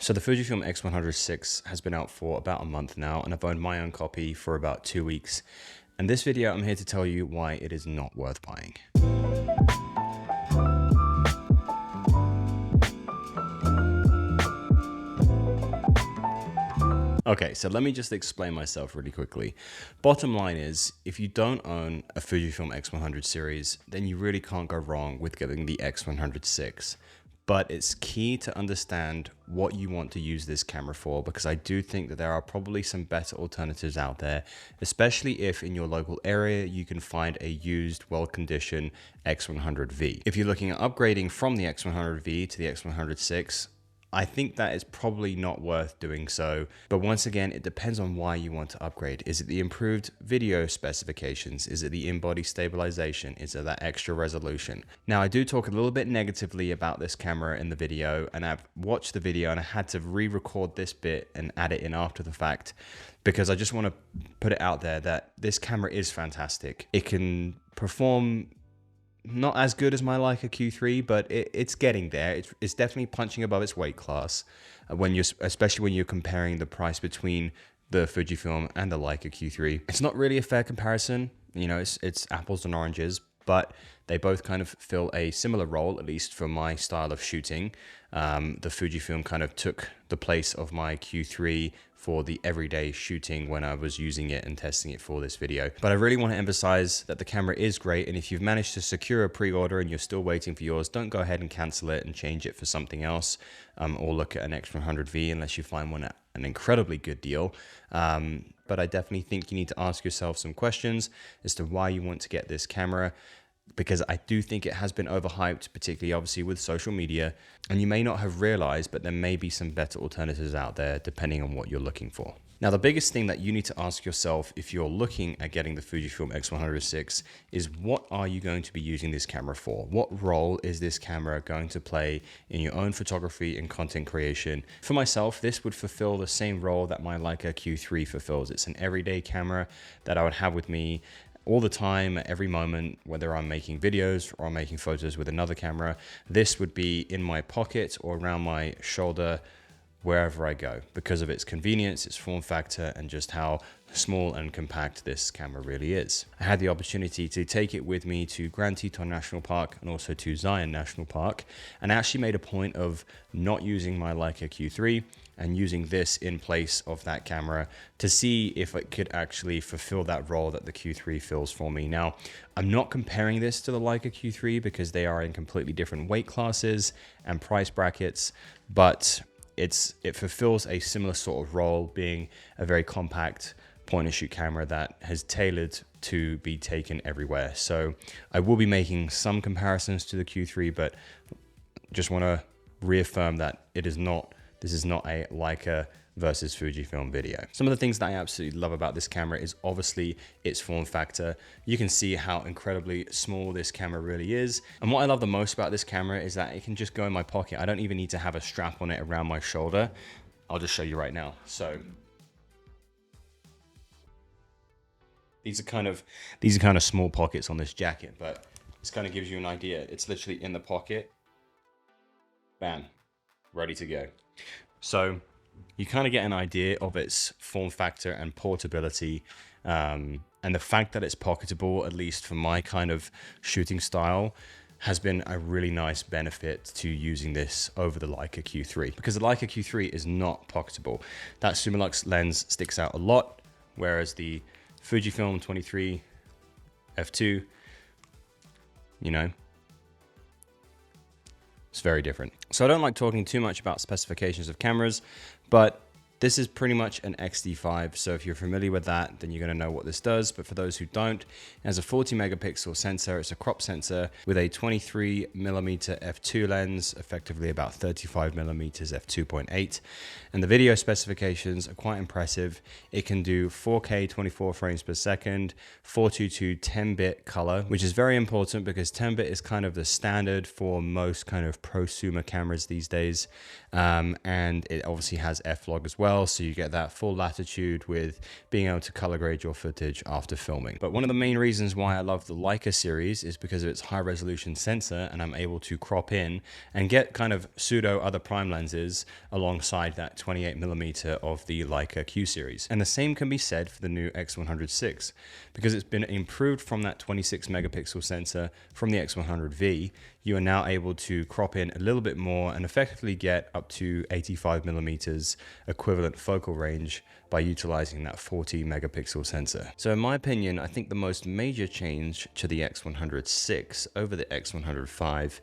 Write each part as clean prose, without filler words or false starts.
So the Fujifilm X100VI has been out for about a month now, and I've owned my own copy for about 2 weeks. And this video, I'm here to tell you why it is not worth buying. Okay, so let me just explain myself really quickly. Bottom line is, if you don't own a Fujifilm X100 series, then you really can't go wrong with getting the X100VI. But it's key to understand what you want to use this camera for, because I do think that there are probably some better alternatives out there, especially if in your local area you can find a used, well-conditioned X100V. If you're looking at upgrading from the X100V to the X100VI, I think that is probably not worth doing so. But once again, it depends on why you want to upgrade. Is it the improved video specifications? Is it the in-body stabilization? Is it that extra resolution? Now, I do talk a little bit negatively about this camera in the video, and I've watched the video and I had to re-record this bit and add it in after the fact, because I just want to put it out there that this camera is fantastic. It can perform not as good as my Leica Q3, but it's getting there. It's definitely punching above its weight class especially when you're comparing the price between the Fujifilm and the Leica Q3. It's not really a fair comparison. You know, it's apples and oranges, but they both kind of fill a similar role, at least for my style of shooting. The Fujifilm kind of took the place of my Q3 for the everyday shooting when I was using it and testing it for this video. But I really want to emphasize that the camera is great, and if you've managed to secure a pre-order and you're still waiting for yours, don't go ahead and cancel it and change it for something else, or look at an X100V unless you find one at an incredibly good deal. But I definitely think you need to ask yourself some questions as to why you want to get this camera, because I do think it has been overhyped, particularly obviously with social media, and you may not have realized, but there may be some better alternatives out there depending on what you're looking for. Now, the biggest thing that you need to ask yourself if you're looking at getting the Fujifilm X100VI is, what are you going to be using this camera for? What role is this camera going to play in your own photography and content creation? For myself, this would fulfill the same role that my Leica Q3 fulfills. It's an everyday camera that I would have with me all the time, at every moment, whether I'm making videos or I'm making photos with another camera. This would be in my pocket or around my shoulder wherever I go, because of its convenience, its form factor, and just how small and compact this camera really is. I had the opportunity to take it with me to Grand Teton National Park and also to Zion National Park, and I actually made a point of not using my Leica Q3 and using this in place of that camera to see if it could actually fulfill that role that the Q3 fills for me. Now, I'm not comparing this to the Leica Q3 because they are in completely different weight classes and price brackets, but it fulfills a similar sort of role, being a very compact point and shoot camera that has tailored to be taken everywhere. So I will be making some comparisons to the Q3, but just want to reaffirm that this is not a Leica versus Fujifilm video. Some of the things that I absolutely love about this camera is obviously its form factor. You can see how incredibly small this camera really is. And what I love the most about this camera is that it can just go in my pocket. I don't even need to have a strap on it around my shoulder. I'll just show you right now. So these are kind of small pockets on this jacket, but this kind of gives you an idea. It's literally in the pocket. Bam, ready to go. So you kind of get an idea of its form factor and portability, and the fact that it's pocketable, at least for my kind of shooting style, has been a really nice benefit to using this over the Leica Q3, because the Leica Q3 is not pocketable. That Summilux lens sticks out a lot, whereas the Fujifilm 23 f2, you know, it's very different. So I don't like talking too much about specifications of cameras, but this is pretty much an XD5, so if you're familiar with that, then you're going to know what this does. But for those who don't, it has a 40 megapixel sensor. It's a crop sensor with a 23mm f2 lens, effectively about 35mm f2.8. And the video specifications are quite impressive. It can do 4K 24 frames per second, 422 10-bit color, which is very important because 10-bit is kind of the standard for most kind of prosumer cameras these days. And it obviously has F-log as well. well, so you get that full latitude with being able to color grade your footage after filming. But one of the main reasons why I love the Leica series is because of its high resolution sensor, and I'm able to crop in and get kind of pseudo other prime lenses alongside that 28mm of the Leica Q series. And the same can be said for the new X100VI, because it's been improved from that 26 megapixel sensor from the X100V. You are now able to crop in a little bit more and effectively get up to 85mm equivalent focal range by utilizing that 40 megapixel sensor. So in my opinion, I think the most major change to the X100VI over the X100V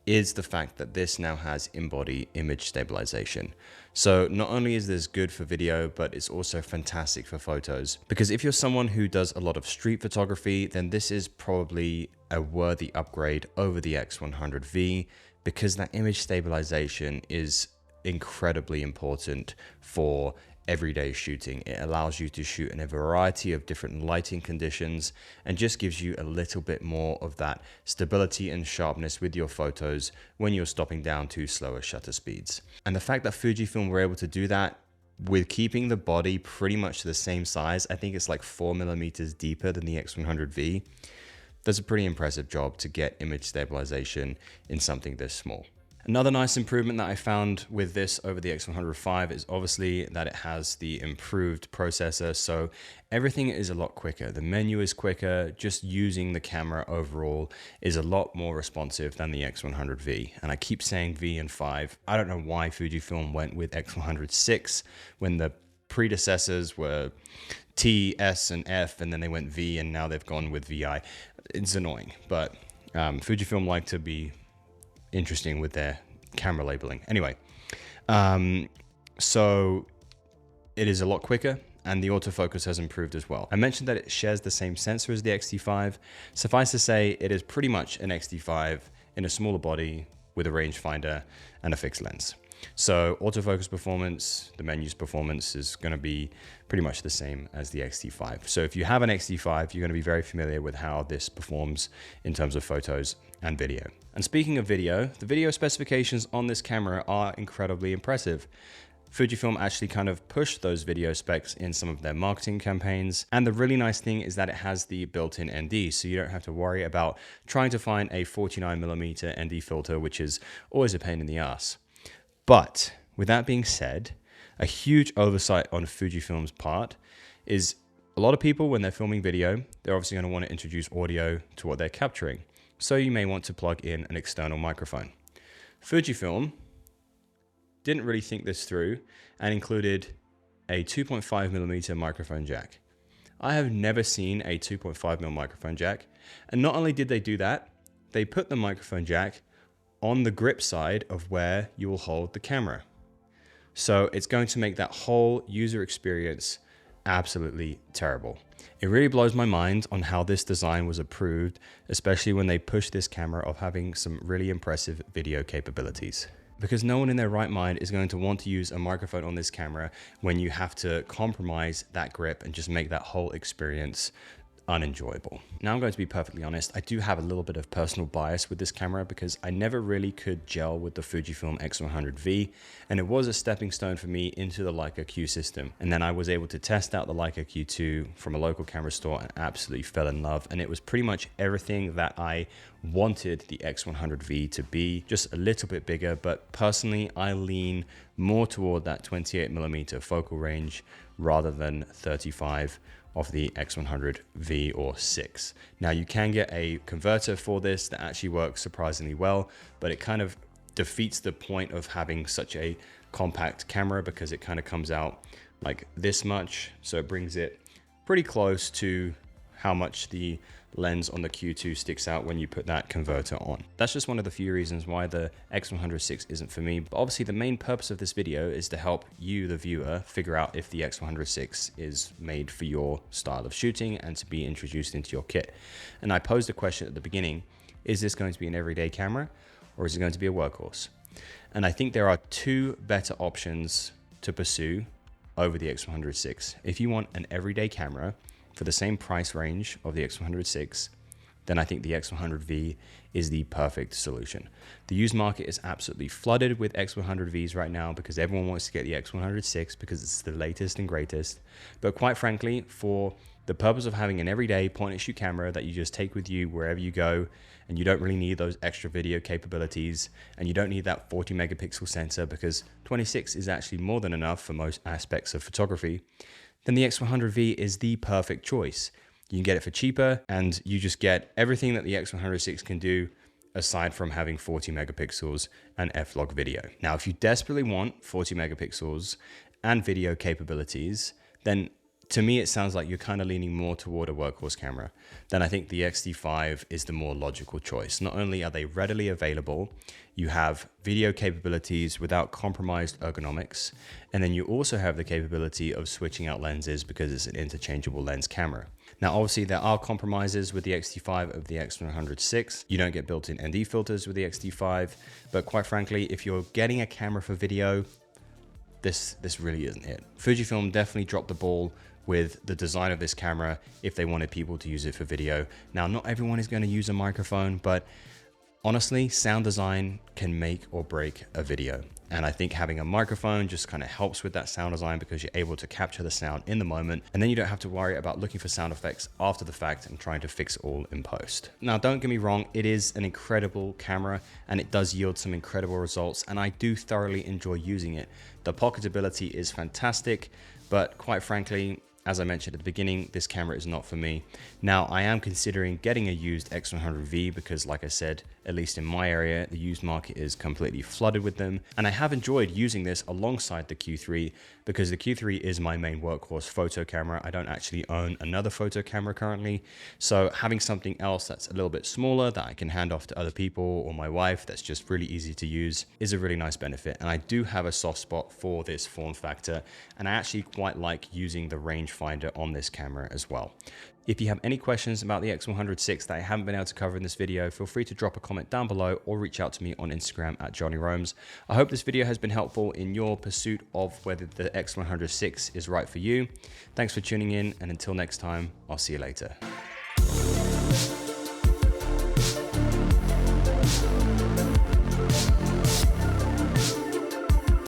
is the fact that this now has in-body image stabilization. So not only is this good for video, but it's also fantastic for photos. Because if you're someone who does a lot of street photography, then this is probably a worthy upgrade over the X100V, because that image stabilization is incredibly important for everyday shooting. It allows you to shoot in a variety of different lighting conditions and just gives you a little bit more of that stability and sharpness with your photos when you're stopping down to slower shutter speeds. And the fact that Fujifilm were able to do that with keeping the body pretty much the same size, I think it's like 4mm deeper than the X100V, that's a pretty impressive job to get image stabilization in something this small. Another nice improvement that I found with this over the X100V is obviously that it has the improved processor, so everything is a lot quicker. The menu is quicker, just using the camera overall is a lot more responsive than the X100V. And I keep saying V and 5. I don't know why Fujifilm went with X100VI when the predecessors were T, S, and F, and then they went V, and now they've gone with VI. It's annoying, but Fujifilm like to be interesting with their camera labeling. Anyway, so it is a lot quicker, and the autofocus has improved as well. I mentioned that it shares the same sensor as the X-T5. Suffice to say, it is pretty much an X-T5 in a smaller body with a rangefinder and a fixed lens. So autofocus performance, the menu's performance is going to be pretty much the same as the X-T5. So if you have an X-T5, you're going to be very familiar with how this performs in terms of photos and video. And speaking of video, the video specifications on this camera are incredibly impressive. Fujifilm actually kind of pushed those video specs in some of their marketing campaigns. And the really nice thing is that it has the built-in ND, so you don't have to worry about trying to find a 49mm ND filter, which is always a pain in the ass. But with that being said, a huge oversight on Fujifilm's part is a lot of people, when they're filming video, they're obviously going to want to introduce audio to what they're capturing. So you may want to plug in an external microphone. Fujifilm didn't really think this through and included a 2.5mm microphone jack. I have never seen a 2.5mm microphone jack. And not only did they do that, they put the microphone jack on the grip side of where you will hold the camera. So it's going to make that whole user experience absolutely terrible. It really blows my mind on how this design was approved, especially when they pushed this camera of having some really impressive video capabilities. Because no one in their right mind is going to want to use a microphone on this camera when you have to compromise that grip and just make that whole experience unenjoyable. Now I'm going to be perfectly honest, I do have a little bit of personal bias with this camera because I never really could gel with the Fujifilm X100V, and it was a stepping stone for me into the Leica Q system. And then I was able to test out the Leica Q2 from a local camera store and absolutely fell in love, and it was pretty much everything that I wanted the X100V to be, just a little bit bigger. But personally, I lean more toward that 28mm focal range rather than 35 of the X100V or 6. Now you can get a converter for this that actually works surprisingly well, but it kind of defeats the point of having such a compact camera because it kind of comes out like this much. So it brings it pretty close to how much the lens on the Q2 sticks out when you put that converter on. That's just one of the few reasons why the X100VI isn't for me. But obviously the main purpose of this video is to help you, the viewer, figure out if the X100VI is made for your style of shooting and to be introduced into your kit. And I posed a question at the beginning, is this going to be an everyday camera or is it going to be a workhorse? And I think there are two better options to pursue over the X100VI. If you want an everyday camera for the same price range of the X100VI, then I think the X100V is the perfect solution. The used market is absolutely flooded with X100Vs right now because everyone wants to get the X100VI because it's the latest and greatest. But quite frankly, for the purpose of having an everyday point and shoot camera that you just take with you wherever you go, and you don't really need those extra video capabilities, and you don't need that 40 megapixel sensor because 26 is actually more than enough for most aspects of photography, then the X100V is the perfect choice. You can get it for cheaper, and you just get everything that the X100VI can do aside from having 40 megapixels and f-log video. Now, if you desperately want 40 megapixels and video capabilities, then to me, it sounds like you're kind of leaning more toward a workhorse camera. Then I think the X-T5 is the more logical choice. Not only are they readily available, you have video capabilities without compromised ergonomics, and then you also have the capability of switching out lenses because it's an interchangeable lens camera. Now, obviously, there are compromises with the X-T5 over the X100VI. You don't get built-in ND filters with the X-T5, but quite frankly, if you're getting a camera for video, this really isn't it. Fujifilm definitely dropped the ball with the design of this camera if they wanted people to use it for video. Now, not everyone is going to use a microphone, but honestly, sound design can make or break a video. And I think having a microphone just kind of helps with that sound design because you're able to capture the sound in the moment, and then you don't have to worry about looking for sound effects after the fact and trying to fix it all in post. Now, don't get me wrong, it is an incredible camera and it does yield some incredible results, and I do thoroughly enjoy using it. The pocketability is fantastic, but quite frankly, as I mentioned at the beginning, this camera is not for me. Now, I am considering getting a used X100V because, like I said, at least in my area, the used market is completely flooded with them. And I have enjoyed using this alongside the Q3 because the Q3 is my main workhorse photo camera. I don't actually own another photo camera currently. So having something else that's a little bit smaller that I can hand off to other people or my wife that's just really easy to use is a really nice benefit. And I do have a soft spot for this form factor. And I actually quite like using the rangefinder on this camera as well. If you have any questions about the X100VI that I haven't been able to cover in this video, feel free to drop a comment down below or reach out to me on Instagram at Johnny Roams. I hope this video has been helpful in your pursuit of whether the X100VI is right for you. Thanks for tuning in, and until next time, I'll see you later.